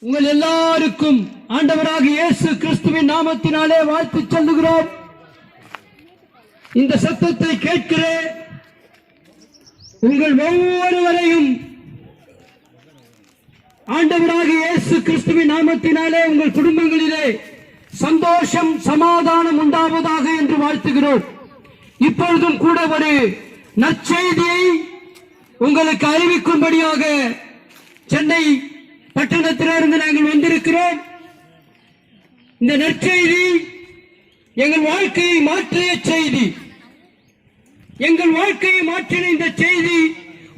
உங்கள் எல்லாருக்கும் ஆண்டவராக இயேசு கிறிஸ்துவின் நாமத்தினாலே வாழ்த்து சொல்லுகிறோம். இந்த சத்தத்தை கேட்கிற உங்கள் ஒவ்வொருவரையும் ஆண்டவராக இயேசு கிறிஸ்துவின் நாமத்தினாலே உங்கள் குடும்பங்களிலே சந்தோஷம் சமாதானம் உண்டாவதாக என்று வாழ்த்துகிறோம். இப்பொழுதும் கூட ஒரு நற்செய்தியை உங்களுக்கு அறிவிக்கும்படியாக சென்னை பட்டணத்திலிருந்து நாங்கள் வந்திருக்கிறோம். இந்த நற்செய்தி எங்கள் வாழ்க்கையை மாற்றிய செய்தி. எங்கள் வாழ்க்கையை மாற்றின இந்த செய்தி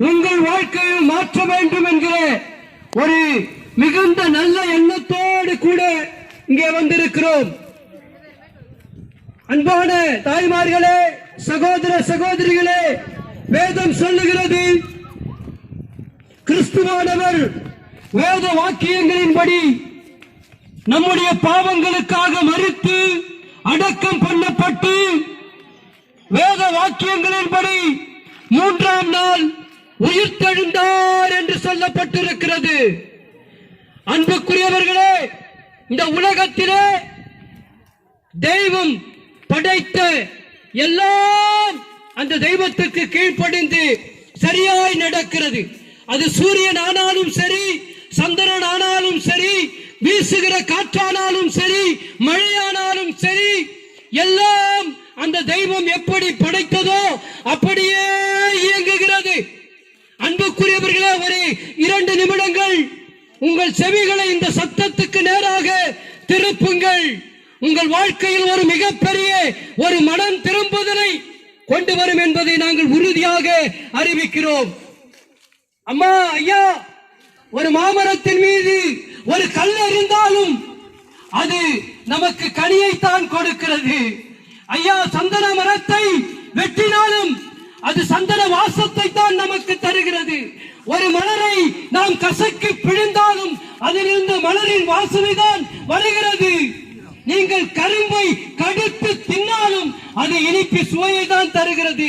உங்கள் வாழ்க்கையை மாற்ற வேண்டும் என்கிற ஒரு மிகுந்த நல்ல எண்ணத்தோடு கூட இங்கே வந்திருக்கிறோம். அன்பான தாய்மார்களே, சகோதர சகோதரிகளே, வேதம் சொல்லுகிறது, கிறிஸ்துவானவர் வேத வாக்கியங்களின்படி நம்முடைய பாவங்களுக்காக மரித்து அடக்கம் பண்ணப்பட்டு வேத வாக்கியங்களின்படி 3ஆம் நாள் உயிர்த்தெழுந்தார் என்று சொல்லப்பட்டிருக்கிறது. அன்புக்குரியவர்களே, இந்த உலகத்திலே தெய்வம் படைத்த எல்லாம் அந்த தெய்வத்துக்கு கீழ்ப்படிந்து சரியாய் நடக்கிறது. அது சூரியன் ஆனாலும் சரி, சந்திரன் ஆனாலும் சரி, வீசுகிற காற்றானாலும் சரி, மழையானாலும் சரி, எல்லாம் அந்த தெய்வம் எப்படி படைத்ததோ அப்படியே இயங்குகிறது. அன்புக்குரியவர்களே, ஒரு 2 நிமிடங்கள் உங்கள் செவிகளை இந்த சத்தத்துக்கு நேராக திருப்புங்கள். உங்கள் வாழ்க்கையில் ஒரு மிகப்பெரிய ஒரு மனம் திரும்புதலை கொண்டு வரும் என்பதை நாங்கள் உறுதியாக அறிவிக்கிறோம். அம்மா, ஐயா, ஒரு மாமரத்தின் மீது ஒரு கல் இருந்தாலும் அது நமக்கு கனியைத்தான் கொடுக்கிறது. ஐயா, சந்தன மரத்தை வெட்டினாலும் அது சந்தன வாசத்தை தான் நமக்கு தருகிறது. ஒரு மலரை நாம் கசக்கி பிழிந்தாலும் அதிலிருந்து மலரின் வாசனை தான் வருகிறது. நீங்கள் கரும்பை கடுத்து தின்னாலும் அது இனிப்பு சுவையை தான் தருகிறது.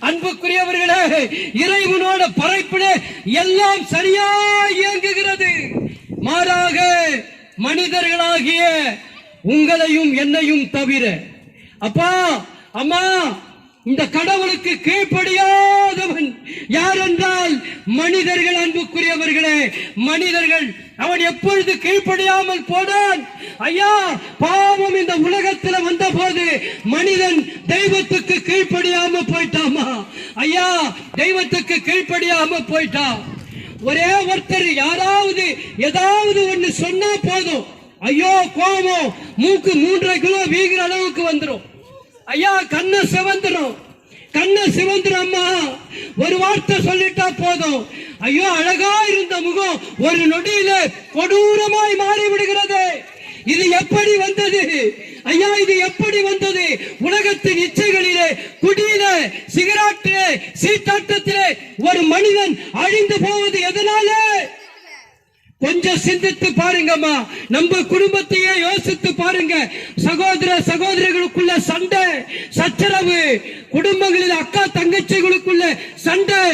அன்புக்குரியவர்களே, இறைவனோட படைப்பிலே எல்லாம் சரியாய் இயங்குகிறது. மாறாக மனிதர்களாகிய உங்களையும் என்னையும் தவிர, அப்பா அம்மா, இந்த கடவுளுக்கு கீழ்ப்படியாதவன் யார் என்றால் மனிதர்கள். அன்புக்குரியவர்களே, மனிதர்கள். அவன் எப்பொழுது கீழ்ப்படியாமல் போனான்? ஐயா, பாவம் இந்த உலகத்தில் வந்த போது மனிதன் தெய்வத்துக்கு கீழ்ப்படியாம போயிட்டாமா? ஐயா, தெய்வத்துக்கு கீழ்ப்படியாம போயிட்டான். ஒரே ஒருத்தர் யாராவது ஏதாவது ஒண்ணு சொன்னா போதும், ஐயோ கோபம், மூக்கு 3.5 கிலோ வீகிற அளவுக்கு வந்துடும். ஐயா, கண்ணு சிவந்துரும். அம்மா, ஒரு வார்த்தை சொல்லிட்டா போதும், ஐயோ அழகா இருந்த முகம் ஒரு நொடியில கொடூரமாய் மாறி விடுகிறது. இது எப்படி வந்தது? ஐயா, இது எப்படி வந்தது? உலகத்தின் இச்சைகளிலே, குடியிலே, சிகரெட்டிலே, சீட்டாட்டத்திலே ஒரு மனிதன் அழிந்து போவது எதனால? கொஞ்சம் சிந்தித்து பாருங்கம்மா. நம்ம குடும்பத்தையே யோசித்து பாருங்க. சகோதர சகோதரிகளுக்குள்ள சண்டை சச்சரவு, குடும்பங்களில் அக்கா தங்கச்சிகளுக்குள்ள சண்டை,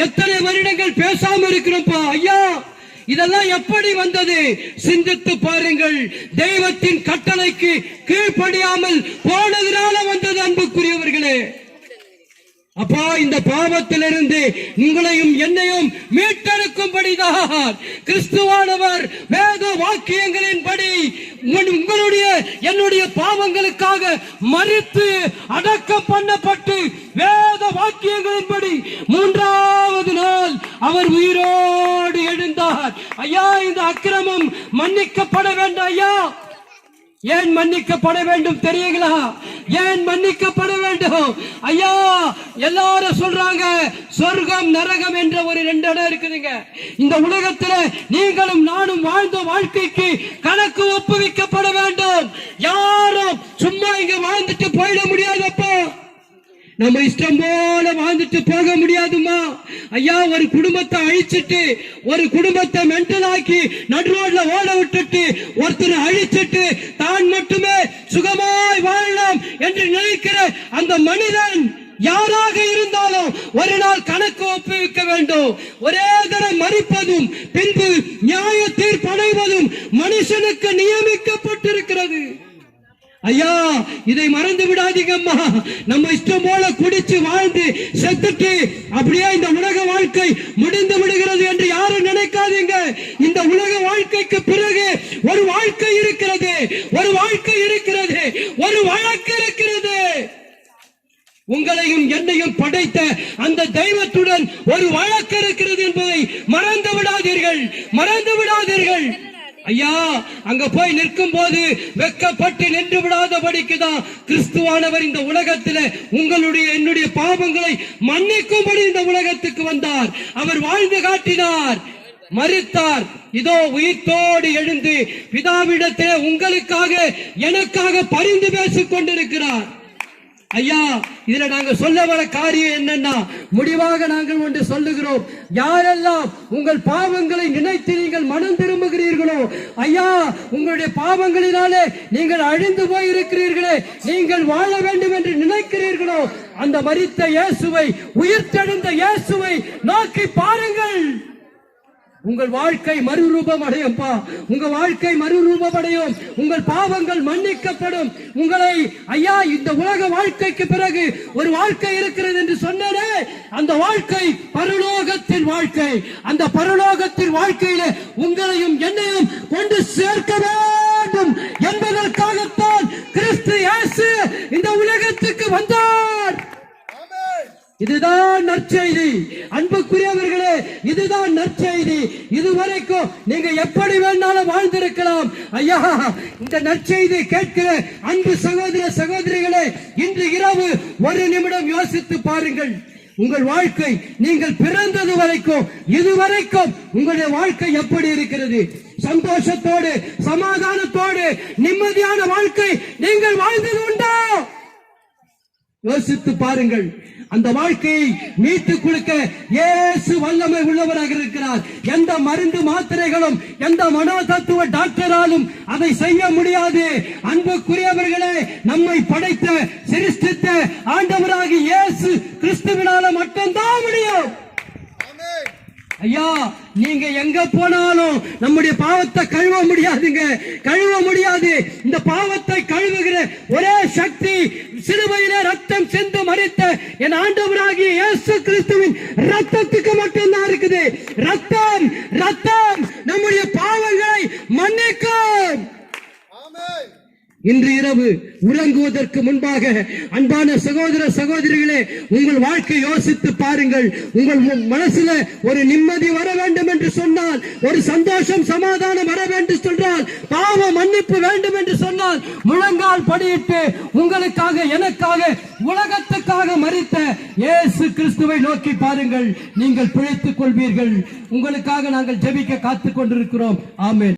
எத்தனை வருடங்கள் பேசாம இருக்கிறோம்ப்பா. ஐயா, இதெல்லாம் எப்படி வந்தது? சிந்தித்து பாருங்கள். தெய்வத்தின் கட்டளைக்கு கீழ்ப்படியாமல் போனதுனால வந்தது. அன்புக்குரியவர்களே, அப்பா, இந்த பாவத்திலிருந்து உங்களையும் என்னையும் மீட்டெடுக்கும்படிதான் கிறிஸ்துவானவர் வேத வாக்கியங்களின்படி உங்களுடைய என்னுடைய பாவங்களுக்காக மரித்து அடக்கம் பண்ணப்பட்டு வேத வாக்கியங்களின்படி 3ஆவது நாள் அவர் உயிரோடு எழுந்தார். ஐயா, இந்த அக்கிரமம் மன்னிக்கப்பட வேண்டும். ஐயா, ஏன் மன்னிக்கப்பட வேண்டும் தெரியுங்களா? ஏன் மன்னிக்கப்பட வேண்டும்? ஐயா, எல்லாரும் சொல்றாங்க சொர்க்கம் நரகம் என்ற ஒரு 2 இடம் இருக்குதுங்க. இந்த உலகத்துல நீங்களும் நானும் வாழ்ந்த வாழ்க்கைக்கு கணக்கு ஒப்புவிக்கப்பட வேண்டும். யாரும் சும்மா இங்க வாழ்ந்துட்டு போயிட முடியாதப்போ, நம்ம இஷ்டம் போல வாழ்ந்துட்டு போக முடியாதுமா. ஐயா, ஒரு குடும்பத்தை அழிச்சிட்டு, ஒரு குடும்பத்தை மென்டலாக்கி நடு ரோட்ல ஓட விட்டுட்டு, ஒருத்தரை அழிச்சிட்டு தான் மட்டுமே சுகமாய் வாழலாம் என்று நினைக்கிற அந்த மனிதன் யாராக இருந்தாலும் ஒரு நாள் கணக்கு ஒப்புவிக்க வேண்டும். ஒரே தரம் மறிப்பதும் பின்பு நியாய தீர்ப்பு அடைவதும் மனுஷனுக்கு நியமிக்கப்பட்டிருக்கிறது. ஐயா, இதை மறந்து விடாதீங்க அம்மா. நம்ம இஷ்டம் போல குடிச்சு வாழ்ந்து செத்துட்டு அப்படியே இந்த உலக வாழ்க்கை முடிந்து விடுகிறது என்று யாரும் நினைக்காதீங்க. இந்த உலக வாழ்க்கைக்கு பிறகு ஒரு வாழ்க்கை இருக்கிறது, ஒரு வாழ்க்கை இருக்கிறது, ஒரு வழக்கு இருக்கிறது. உங்களையும் என்னையும் படைத்த அந்த தெய்வத்துடன் ஒரு வழக்கு இருக்கிறது என்பதை மறந்து விடாதீர்கள், மறந்து விடாதீர்கள். ஐயா, அங்க போய் நிற்கும் போது வெக்கப்பட்டு நின்று விடாதபடிக்குதான் கிறிஸ்துவானவர் இந்த உலகத்தில் உங்களுடைய என்னுடைய பாவங்களை மன்னிக்கும்படி இந்த உலகத்துக்கு வந்தார். அவர் வாழ்ந்து காட்டினார், மரித்தார், இதோ உயிர்த்தோடு எழுந்து பிதாவிடத்திலே உங்களுக்காக எனக்காக பரிந்து பேசிக் கொண்டிருக்கிறார். ஐயா, இதுல நாங்க சொல்ல வர காரியம் என்னன்னா, முடிவாக நாங்கள் ஒன்று சொல்லுகிறோம். யாரெல்லாம் உங்கள் பாவங்களை நினைத்து நீங்கள் மனம் திரும்புகிறீர்களோ, ஐயா, உங்களுடைய பாவங்களினாலே நீங்கள் அழிந்து போயிருக்கிறீர்களே, நீங்கள் வாழ வேண்டும் என்று நினைக்கிறீர்களோ, அந்த மரித்த இயேசுவை, உயிர்த்தெழுந்த இயேசுவை நோக்கி பாருங்கள். உங்கள் வாழ்க்கை மறுரூபம் அடையும்பா, உங்க வாழ்க்கை மறுரூபம் அடையும், உங்கள் பாவங்கள் மன்னிக்கப்படும். உங்களை ஐயா, இந்த உலக வாழ்க்கைக்கு பிறகு ஒரு வாழ்க்கை இருக்கிறது என்று சொன்னே, அந்த வாழ்க்கை பரலோகத்தின் வாழ்க்கை. அந்த பரலோகத்தின் வாழ்க்கையில உங்களையும் என்னையும் கொண்டு சேர்க்க வேண்டும் என்பதற்காகத்தான் கிறிஸ்து இயேசு இந்த உலகத்துக்கு வந்தார். இதுதான் நற்செய்தி. அன்புக்குரியவர்களே, இதுதான் நற்செய்தி. இதுவரைக்கும் நீங்க எப்படி வேணாலும் வாழ்ந்திருக்கலாம். ஐயா, இந்த நற்செய்தி கேட்கிற அன்பு சகோதர சகோதரிகளே, இன்று இரவு ஒரு நிமிடம் யோசித்து பாருங்கள். உங்கள் வாழ்க்கை நீங்கள் பிறந்தது வரைக்கும் இதுவரைக்கும் உங்களுடைய வாழ்க்கை எப்படி இருக்கிறது? சந்தோஷத்தோடு, சமாதானத்தோடு, நிம்மதியான வாழ்க்கை நீங்கள் வாழ்ந்தது உண்டா? யோசித்து பாருங்கள். அந்த வாழ்க்கையை மீட்டுக் கொடுக்க இயேசு வல்லமை உள்ளவராக இருக்கிறார். எந்த மருந்து மாத்திரைகளும், எந்த மனோதத்துவ டாக்டராலும் அதை செய்ய முடியாது. அன்புக்குரியவர்களே, நம்மை படைத்த சிருஷ்டித்த ஆண்டவராகிய இயேசு கிறிஸ்துவினால மட்டும்தான் முடியும். ஐயா, நீங்க எங்க போனாலும் நம்முடைய பாவத்தை கழுவ முடியாதுங்க, கழுவ முடியாது. இந்த பாவத்தை கழுவுகிற ஒரே சக்தி சிலுவையிலே ரத்தம் சிந்து மரித்த என் ஆண்டவராகிய இயேசு கிறிஸ்துவின் ரத்தத்துக்கு மட்டும்தான் இருக்குது. ரத்தம், ரத்தம் நம்முடைய பாவங்களை மன்னிக்கும். இன்று இரவு உறங்குவதற்கு முன்பாக அன்பான சகோதர சகோதரிகளே, உங்கள் வாழ்க்கை யோசித்து பாருங்கள். உங்கள் மனசுல ஒரு நிம்மதி வர வேண்டும் என்று சொன்னால், ஒரு சந்தோஷம் சமாதானம் வர வேண்டும் சொன்னால், பாவ மன்னிப்பு வேண்டும் என்று சொன்னால், முழங்கால் படியிட்டு உங்களுக்காக எனக்காக உலகத்துக்காக மரித்த இயேசு கிறிஸ்துவை நோக்கி பாருங்கள். நீங்கள் பிழைத்துக் கொள்வீர்கள். உங்களுக்காக நாங்கள் ஜெபிக்க காத்துக் கொண்டிருக்கிறோம். ஆமென்.